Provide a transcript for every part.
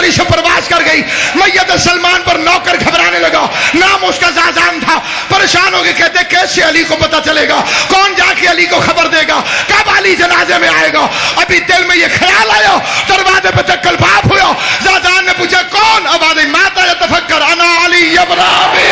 جرمنی سے پرواز کر گئی. میت سلمان پر نوکر گھبرانے لگا. نام اس کا زازان تھا. پریشان ہو کے کہتے کیسے علی کو پتا چلے گا؟ کون جا کے علی کو خبر دے گا؟ کب علی جنازے میں آئے گا؟ ابھی دل میں یہ خیال آیا، دروازے پہ چکل باپ ہوا. زازان نے پوچھا کون؟ آواز ماتا یتفکر انا علی ابن ابی.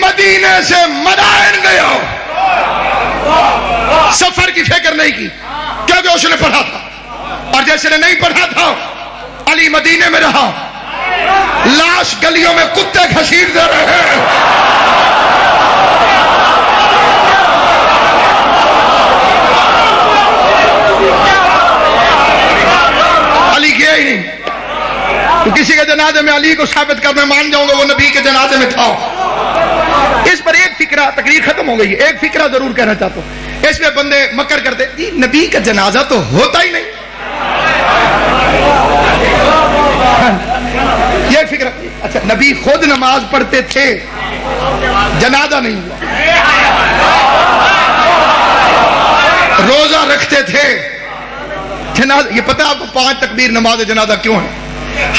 مدینے سے مدائن گیا، سفر کی فکر نہیں کی کیونکہ اس نے پڑھا تھا. اور جیسے نے نہیں پڑھا تھا علی مدینے میں رہا. لاش گلیوں میں کتے گھسیٹ دے رہے ہیں. علی گیا ہی نہیں. تو کسی کے جنازے میں علی کو ثابت کرنا مان جاؤں گا وہ نبی کے جنازے میں تھا. اس پر ایک فکرہ، تقریر ختم ہو گئی، ایک فکرہ ضرور کہنا چاہتا ہوں. اس میں بندے مکر کرتے جی نبی کا جنازہ تو ہوتا ہی نہیں. یہ فکرہ اچھا نبی خود نماز پڑھتے تھے، جنازہ نہیں ہوا. روزہ رکھتے تھے، جنازہ. یہ پتہ آپ کو 5 تکبیر نماز جنازہ کیوں ہے؟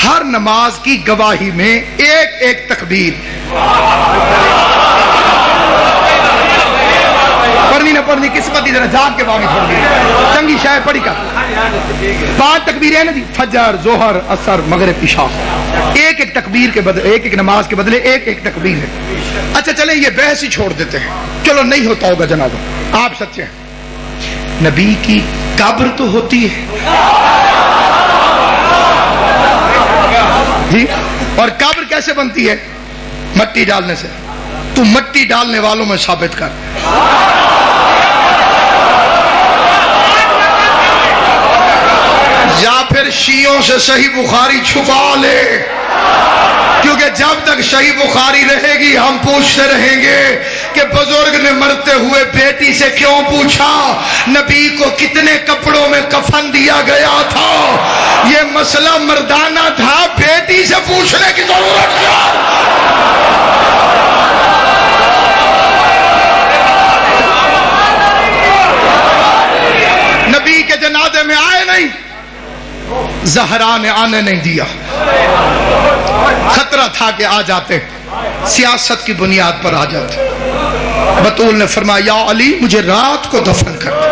ہر نماز کی گواہی میں ایک ایک تکبیر. پڑھنی نہ پڑھنی قسمت کی، ذرا جاگ کے باغی چھوڑ دی چنگی شاید پڑھی کر. 5 تکبیریں نا جی، فجر، ظہر، عصر، مغرب، عشاء. ایک ایک تکبیر کے بدلے، ایک ایک نماز کے بدلے ایک ایک تکبیر ہے. اچھا چلیں یہ بحث ہی چھوڑ دیتے ہیں، چلو نہیں ہوتا ہوگا جنازہ. آپ سچے ہیں نبی کی قبر تو ہوتی ہے جی. اور قبر کیسے بنتی ہے؟ مٹی ڈالنے سے. تو مٹی ڈالنے والوں میں ثابت کر. یا پھر شیعوں سے صحیح بخاری چھپا لے، کیونکہ جب تک صحیح بخاری رہے گی ہم پوچھتے رہیں گے کہ بزرگ نے مرتے ہوئے بیٹی سے کیوں پوچھا نبی کو کتنے کپڑوں میں کفن دیا گیا تھا. یہ مسئلہ مردانہ تھا، بیٹی سے پوچھنے کی ضرورت کیا؟ نبی کے جنازے میں آئے نہیں، زہرا نے آنے نہیں دیا. خطرہ تھا کہ آ جاتے، سیاست کی بنیاد پر آ جاتے. بطول نے فرمایا یا علی مجھے رات کو دفن کر دے.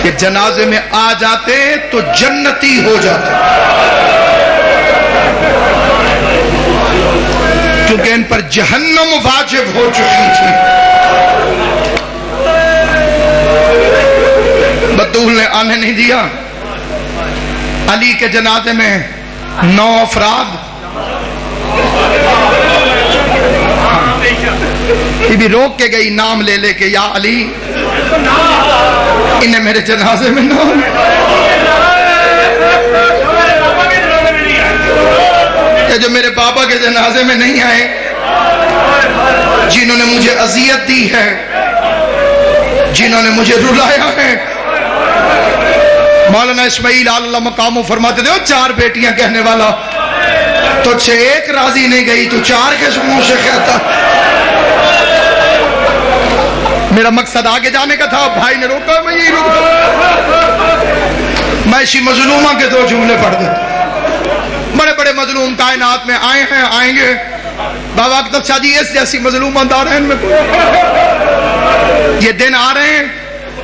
کہ جنازے میں آ جاتے تو جنتی ہو جاتے، کیونکہ ان پر جہنم واجب ہو چکی تھی. بطول نے آنے نہیں دیا. علی کے جنازے میں 9 افراد، یہ بھی روک کے گئی نام لے لے کے یا علی انہیں میرے جنازے میں نام. یہ جو میرے بابا کے جنازے میں نہیں آئے، جنہوں نے مجھے اذیت دی ہے، جنہوں نے مجھے رلایا ہے. مولانا اسماعیل اللہ مقامو فرماتے تھے 4 بیٹیاں کہنے والا، تو 1 راضی نہیں گئی تو 4 کے منہ سے کہتا. میرا مقصد آگے جانے کا تھا، بھائی نے روکا، میں یہی روکا. میں اسی مظلومہ کے 2 جملے پڑھ دیتا. بڑے بڑے مظلوم کائنات میں آئے ہیں، آئیں گے. بابا اکتب شاہ جی اس جیسی مظلوم دارین میں یہ دن آ رہے ہیں،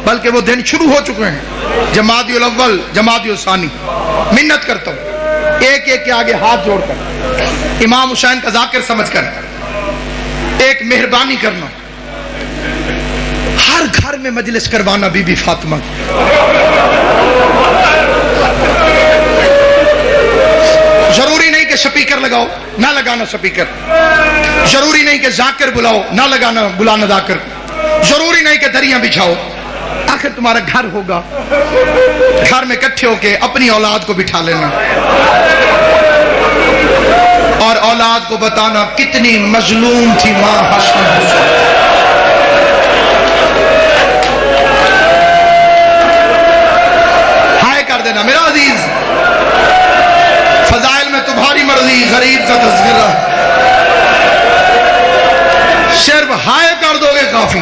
بلکہ وہ دن شروع ہو چکے ہیں. جمادی الاول، جمادی الثانی. منت کرتا ہوں ایک ایک کے آگے ہاتھ جوڑ کر، امام حسین کا ذاکر سمجھ کر ایک مہربانی کرنا. ہر گھر میں مجلس کروانا بی بی فاطمہ. ضروری نہیں کہ سپیکر لگاؤ، نہ لگانا سپیکر. ضروری نہیں کہ ذاکر بلاؤ، نہ بلانا ذاکر. ضروری نہیں کہ دریاں بچھاؤ. آخر تمہارا گھر ہوگا، گھر میں اکٹھے ہو کے اپنی اولاد کو بٹھا لینا اور اولاد کو بتانا کتنی مظلوم تھی ماں حسن حسین. کوئی غریب کا تذکرہ، صرف ہائے کر دو گے کافی۔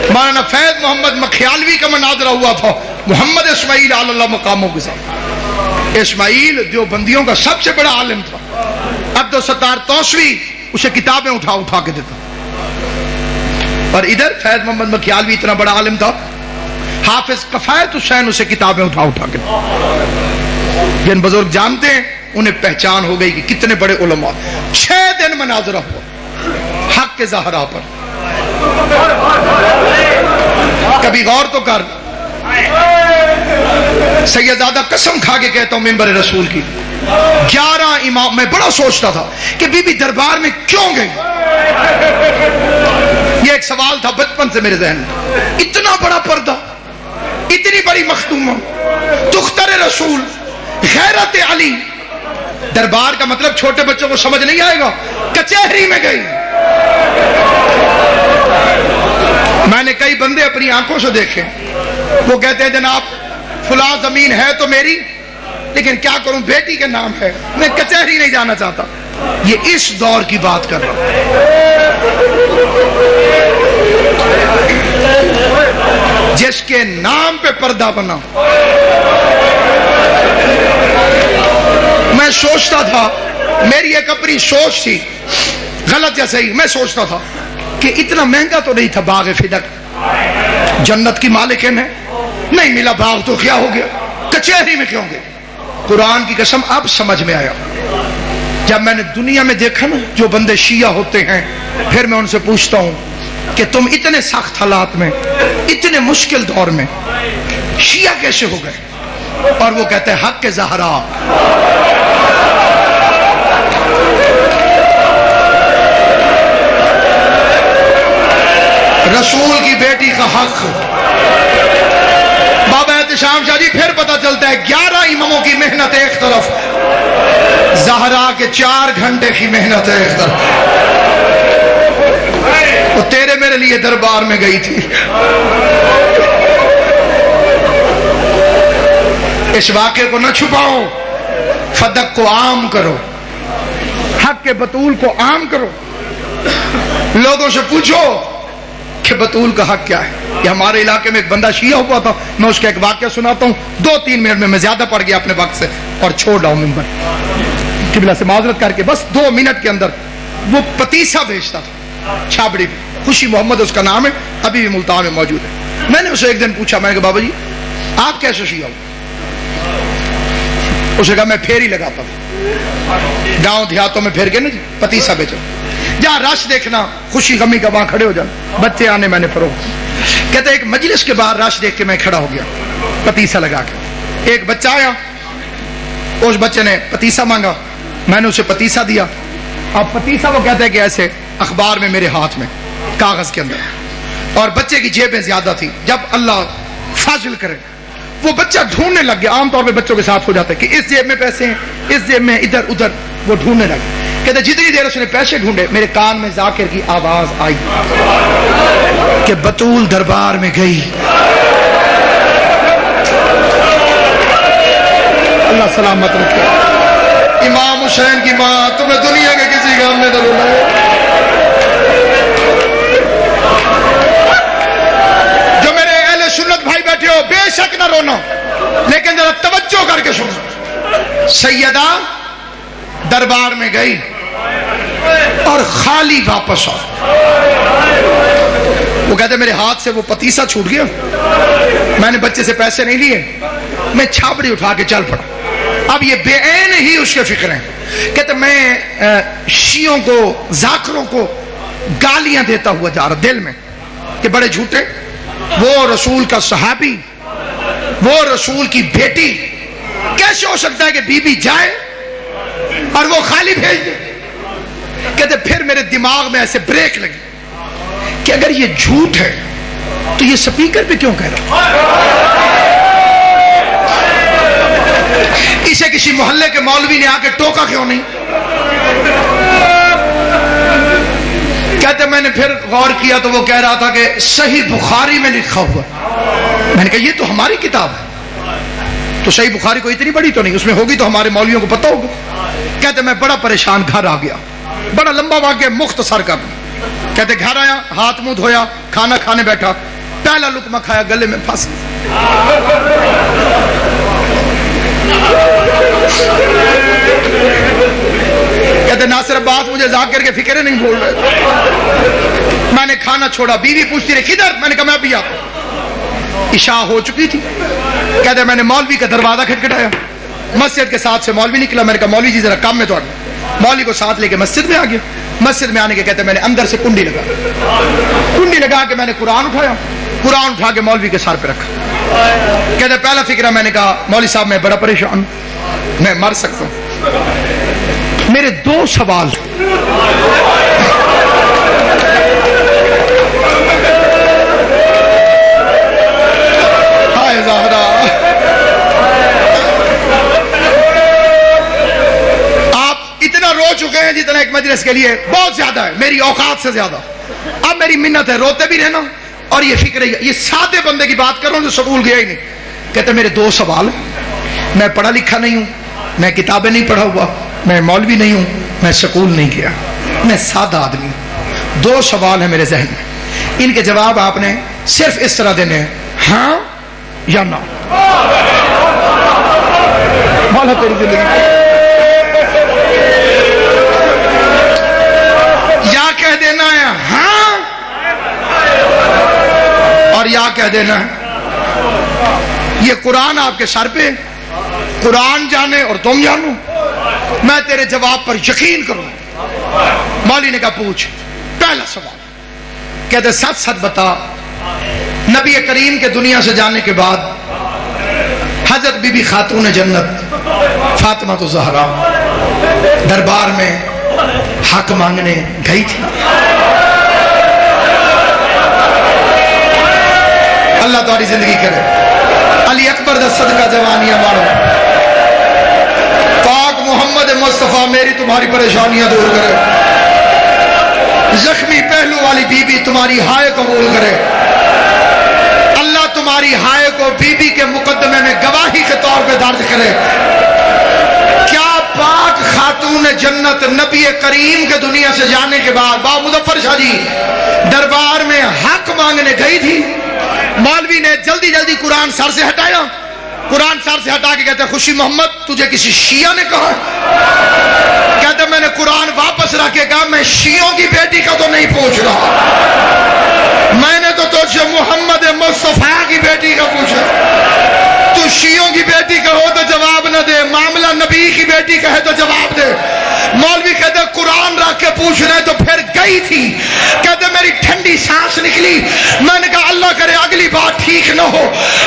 مولانا فیض محمد مکھیالوی کا مناظرہ ہوا تھا محمد اسماعیل علی اللہ مقاموں کے ساتھ۔ اسماعیل جو بندیوں کا سب سے بڑا عالم تھا، عبدالستار توسوی اسے کتابیں اٹھا کے دیتا، اور ادھر فیض محمد مکھیالوی اتنا بڑا عالم تھا، حافظ کفایت حسین اسے کتابیں اٹھا کے دیتا۔ جن بزرگ جانتے ہیں انہیں پہچان ہو گئی کہ کتنے بڑے علماء۔ 6 دن مناظرہ ہوا حق کے زہرا پر۔ کبھی غور تو کر، سیدزادہ قسم کھا کے کہتا ہوں ممبر رسول کی، 11 امام، میں بڑا سوچتا تھا کہ بی بی دربار میں کیوں گئی۔ یہ ایک سوال تھا بچپن سے میرے ذہن میں۔ اتنا بڑا پردہ، اتنی بڑی مختومہ، دختر رسول، غیرت علی، دربار کا مطلب چھوٹے بچوں کو سمجھ نہیں آئے گا، کچہری میں گئی۔ میں نے کئی بندے اپنی آنکھوں سے دیکھے، وہ کہتے ہیں جناب فلاں زمین ہے تو میری، لیکن کیا کروں بیٹی کے نام ہے، میں کچہری نہیں جانا چاہتا۔ یہ اس دور کی بات کر رہا ہوں۔ جس کے نام پہ پردہ بنا، میں سوچتا تھا، میری ایک اپنی سوچ تھی، غلط یا صحیح، میں سوچتا تھا کہ اتنا مہنگا تو نہیں تھا باغ فدق، جنت کی مالکن ہے، نہیں ملا باغ تو کیا ہو گیا، کچہری میں کیوں گئے؟ قرآن کی قسم اب سمجھ میں آیا۔ جب میں نے دنیا میں دیکھا نا جو بندے شیعہ ہوتے ہیں، پھر میں ان سے پوچھتا ہوں کہ تم اتنے سخت حالات میں، اتنے مشکل دور میں شیعہ کیسے ہو گئے؟ اور وہ کہتے ہیں حق کے زہرا۔ رسول کی بیٹی کا حق۔ بابا احتشام شاہ جی پھر پتہ چلتا ہے 11 اماموں کی محنت ایک طرف، زہرا کے 4 گھنٹے کی محنت ہے ایک طرف۔ وہ تیرے میرے لیے دربار میں گئی تھی۔ اس واقعے کو نہ چھپاؤ، فدق کو عام کرو، حق کے بطول کو عام کرو۔ لوگوں سے پوچھو کہ بطول کا حق کیا ہے۔ یہ ہمارے علاقے میں ایک بندہ شیعہ ہوا تھا، میں اس کا ایک واقعہ سناتا ہوں 2-3 منٹ میں زیادہ پڑ گیا اپنے وقت سے اور چھوڑ رہا ہوں ممبر، قبلہ سے معذرت کر کے بس 2 منٹ کے اندر۔ وہ پتیسا بیچتا تھا چھابڑی پہ، خوشی محمد اس کا نام ہے، ابھی بھی ملتان میں موجود ہے۔ میں نے اسے ایک دن پوچھا، میں نے کہا بابا جی آپ کیسے شیعہ ہو؟ اسے کہا میں پھیری لگاتا تھا، گاؤں دیہاتوں میں پھیر کے نا پتیسا بیچا، جہاں رش دیکھنا خوشی غمی کا وہاں کھڑے ہو جانا، بچے آنے میں نے فروخت۔ کہتے ایک مجلس کے باہر رش دیکھ کے میں کھڑا ہو گیا پتیسا لگا کے، ایک بچہ آیا، اس بچے نے پتیسا مانگا، میں نے اسے پتیسا دیا۔ اب پتیسا وہ کہتے ہیں کہ ایسے اخبار میں میرے ہاتھ میں کاغذ کے اندر، اور بچے کی جیبیں زیادہ تھی، جب اللہ فاضل کرے وہ بچہ ڈھونڈنے لگ گیا۔ عام طور پہ بچوں کے ساتھ ہو جاتا ہے کہ اس جیب میں پیسے ہیں، اس جیب میں، ادھر ادھر، وہ ڈھونڈنے لگا۔ کہتے جتنی دیر اس نے پیسے ڈھونڈے میرے کان میں ذاکر کی آواز آئی کہ بطول دربار میں گئی۔ اللہ سلامت رکھے۔ امام حسین کی ماں تمہیں دنیا کے کسی کام میں ضرور لگے۔ جو میرے اہل سنت بھائی بیٹھے ہو بے شک نہ رونا، لیکن ذرا توجہ کر کے سنو۔ سیدہ دربار میں گئی اور خالی واپس آ۔ وہ کہتے میرے ہاتھ سے وہ پتیسا چھوٹ گیا، میں نے بچے سے پیسے نہیں لیے، میں چھاپڑی اٹھا کے چل پڑا۔ اب یہ بے عین ہی اس کے فکر ہیں۔ کہتے میں شیعوں کو، ذاکروں کو گالیاں دیتا ہوا جا رہا دل میں کہ بڑے جھوٹے، وہ رسول کا صحابی، وہ رسول کی بیٹی، کیسے ہو سکتا ہے کہ بی بی جائے اور وہ خالی بھیج دے؟ کہتے پھر میرے دماغ میں ایسے بریک لگی کہ اگر یہ جھوٹ ہے تو یہ سپیکر پہ کیوں کہہ رہا؟ اسے کسی محلے کے مولوی نے آ کے ٹوکا کیوں نہیں؟ کہتے میں نے پھر غور کیا تو وہ کہہ رہا تھا کہ صحیح بخاری میں لکھا ہوا۔ میں نے کہا یہ تو ہماری کتاب ہے، تو صحیح بخاری کو اتنی بڑی تو نہیں، اس میں ہوگی تو ہمارے مولویوں کو پتہ ہوگا. کہتے میں بڑا پریشان گھر آ گیا، بڑا لمبا واقعہ مختصر کر. کہتے گھر آیا، ہاتھ منہ دھویا، کھانا کھانے بیٹھا، پہلا لقمہ کھایا گلے میں پھنس. کہتے ناصر عباس مجھے ذاکر کے فکر نہیں بھول رہے. میں نے کھانا چھوڑا، بیوی پوچھتی رہی کدھر؟ میں نے کہا میں بھی آتا. عشاء ہو چکی تھی. کہتے میں نے مولوی کا دروازہ کھٹکھٹایا، مسجد کے ساتھ سے مولوی نکلا. میں نے کہا مولوی جی ذرا کام میں تو. مولوی کو ساتھ لے کے مسجد میں آ گیا. مسجد میں آنے کے کہتے میں نے اندر سے کنڈی لگا کے میں نے قرآن اٹھایا، قرآن اٹھا کے مولوی کے سر پہ رکھا. کہتے پہلا فکرہ میں نے کہا مولوی صاحب میں بڑا پریشان ہوں، میں مر سکتا ہوں. میرے 2 سوال. ہائے زہرا، آپ اتنا رو چکے ہیں جتنا ایک مجلس کے لیے بہت زیادہ ہے، میری اوقات سے زیادہ. اب میری منت ہے روتے بھی رہنا اور یہ فکر ہے. یہ سادے بندے کی بات کر رہا ہوں جو سکول گیا ہی نہیں. کہتے میرے 2 سوال ہیں. میں پڑھا لکھا نہیں ہوں، میں کتابیں نہیں پڑھا ہوا، میں مولوی نہیں ہوں، میں سکول نہیں گیا، میں سادہ آدمی ہوں. 2 سوال ہیں میرے ذہن میں. ان کے جواب آپ نے صرف اس طرح دینے ہیں، ہاں یا نہ. مولا تیری زندگی یا کہہ دینا ہے ہاں اور یا کہہ دینا ہے. یہ قرآن آپ کے سر پہ، قرآن جانے اور تم جانو. میں تیرے جواب پر یقین کروں. مولوی نے کہا پوچھ. پہلا سوال. کہتے سچ سچ بتا، نبی کریم کے دنیا سے جانے کے بعد حضرت بی بی خاتون جنت فاطمہ الزہرا دربار میں حق مانگنے گئی تھی. اللہ تمہاری زندگی کرے. علی اکبر دا صدقہ جوانیاں مارو. پاک محمد مصطفیٰ میری تمہاری پریشانیاں دور کرے. زخمی پہلو والی بی بی تمہاری ہائے قبول کرے. اللہ تمہاری ہائے کو بی بی کے مقدمے میں گواہی کے طور پہ درج کرے. کیا پاک خاتون جنت نبی کریم کے دنیا سے جانے کے بعد با مظفر شاہ جی دربار میں حق مانگنے گئی تھی؟ مولوی نے جلدی جلدی قرآن سر سے ہٹایا. قرآن سر سے ہٹا کے کہتے خوشی محمد تجھے کسی شیعہ نے کہا؟ کہتے میں نے قرآن واپس رکھ کے کہا میں شیعوں کی بیٹی کا تو نہیں پوچھ رہا، میں نے تو تجھے محمد مصطفیٰ کی بیٹی کا پوچھا. تو شیعوں کی بیٹی کا ہو تو جواب نہ دے، معاملہ نبی کی بیٹی کا ہے تو جواب دے. مولوی کہتے قرآن رکھ کے پوچھ رہے تو پھر گئی تھی. کہتے میری ٹھنڈی سانس نکلی. میں نے کہا اللہ کرے اگلی بات ٹھیک نہ ہو.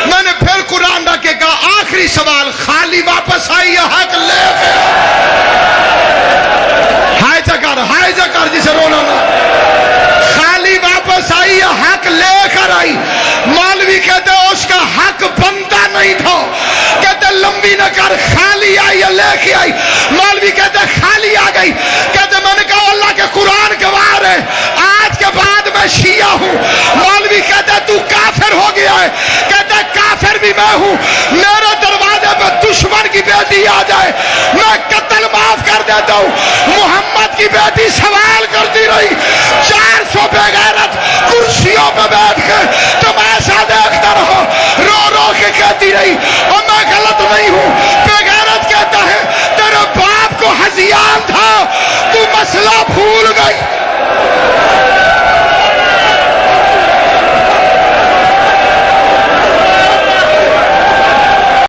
میں نے پھر قرآن رکھ کے کہا آخری سوال، خالی واپس آئی یا حق لے گیا؟ ہائے جکر جسے رونا نہ. خالی واپس آئی یا حق لے کر آئی؟ مولوی کہتے اس کا حق بنتا نہیں تھا. کہتے لمبی نہ کر، خالی آئی یا لے کے آئی؟ مولوی کہتے خالی آ گئی. کہتے میں نے کہا اللہ کے قرآن گواہ ہے آج کے بعد میں شیعہ ہوں. مولوی کہتے تو کافر ہو گیا ہے. کہتے کافر بھی میں ہوں. میرے دروازے پہ دشمن کی بیٹی آ جائے میں قتل معاف کر دیتا ہوں. محمد کی بیٹی سوال کرتی رہی. 400 بے غیرت کرسیوں پہ بیٹھ کے تماشا دیکھتا رہا، رو رو کے کہتی رہی اور میں غلط نہیں ہوں. بے غیرت کہتا ہے تیرے باپ کو ہذیان تھا، تو مسئلہ بھول گئی.